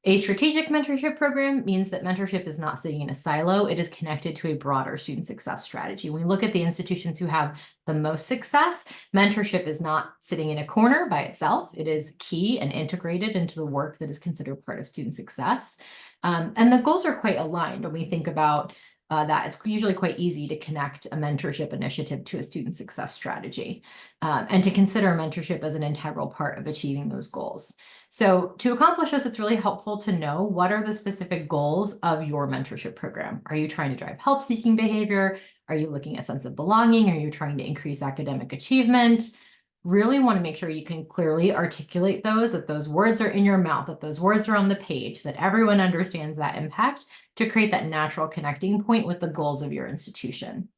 A strategic mentorship program means that mentorship is not sitting in a silo. It is connected to a broader student success strategy. When we look at the institutions who have the most success, mentorship is not sitting in a corner by itself. It is key and integrated into the work that is considered part of student success. And the goals are quite aligned. When we think about that, it's usually quite easy to connect a mentorship initiative to a student success strategy and to consider mentorship as an integral part of achieving those goals. So to accomplish this, it's really helpful to know what are the specific goals of your mentorship program. Are you trying to drive help-seeking behavior? Are you looking at a sense of belonging? Are you trying to increase academic achievement? Really want to make sure you can clearly articulate those, that those words are in your mouth, that those words are on the page, that everyone understands that impact to create that natural connecting point with the goals of your institution.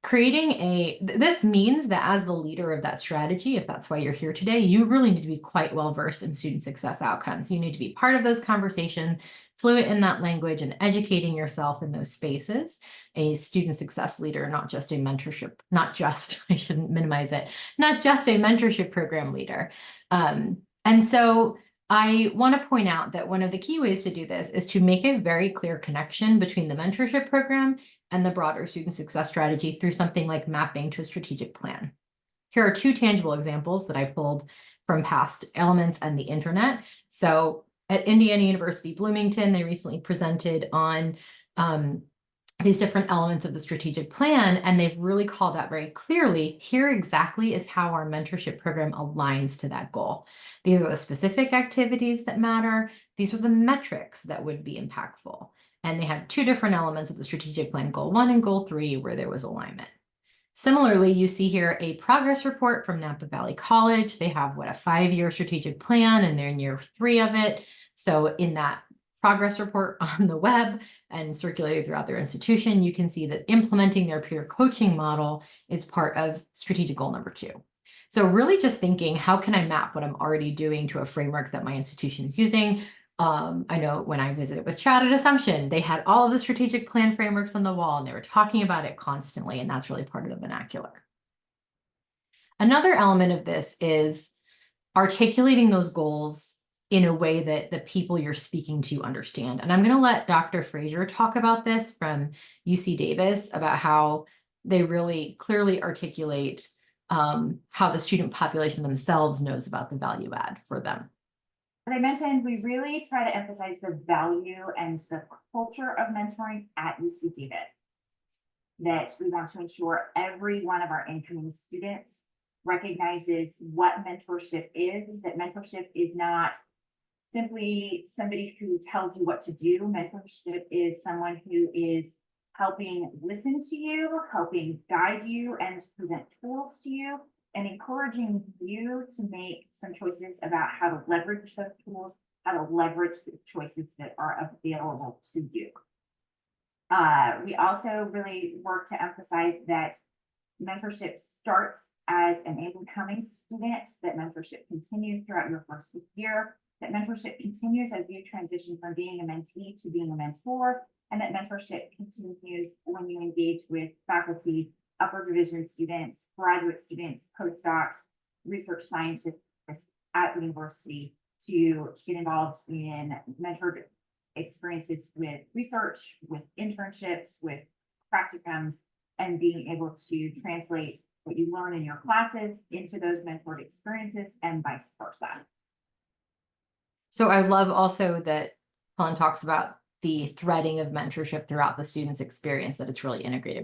This means that as the leader of that strategy, if that's why you're here today, you really need to be quite well versed in student success outcomes. You need to be part of those conversations, fluent in that language, and educating yourself in those spaces. A student success leader, not just a mentorship, I shouldn't minimize it, not just a mentorship program leader. And so I want to point out that one of the key ways to do this is to make a very clear connection between the mentorship program and the broader student success strategy through something like mapping to a strategic plan. Here are two tangible examples that I pulled from past elements and the internet. So at Indiana University Bloomington, they recently presented on these different elements of the strategic plan, and they've really called out very clearly, here exactly is how our mentorship program aligns to that goal. These are the specific activities that matter. These are the metrics that would be impactful. And they had two different elements of the strategic plan, goal 1 and goal 3, where there was alignment. Similarly, you see here a progress report from Napa Valley College. They have a 5-year strategic plan, and they're in year 3 of it. So in that progress report on the web and circulated throughout their institution, you can see that implementing their peer coaching model is part of strategic goal number 2. So really just thinking, how can I map what I'm already doing to a framework that my institution is using? I know when I visited with Chad at Assumption, they had all of the strategic plan frameworks on the wall, and they were talking about it constantly, and that's really part of the vernacular. Another element of this is articulating those goals in a way that the people you're speaking to understand. And I'm going to let Dr. Frazier talk about this from UC Davis, about how they really clearly articulate how the student population themselves knows about the value add for them. As I mentioned, we really try to emphasize the value and the culture of mentoring at UC Davis. That we want to ensure every one of our incoming students recognizes what mentorship is, that mentorship is not simply somebody who tells you what to do. Mentorship is someone who is helping listen to you, helping guide you, and present tools to you, and encouraging you to make some choices about how to leverage those tools, how to leverage the choices that are available to you. We also really work to emphasize that mentorship starts as an incoming student, that mentorship continues throughout your first year, that mentorship continues as you transition from being a mentee to being a mentor, and that mentorship continues when you engage with faculty, upper division students, graduate students, postdocs, research scientists at the university to get involved in mentored experiences with research, with internships, with practicums, and being able to translate what you learn in your classes into those mentored experiences and vice versa. So I love also that Helen talks about the threading of mentorship throughout the student's experience, that it's really integrated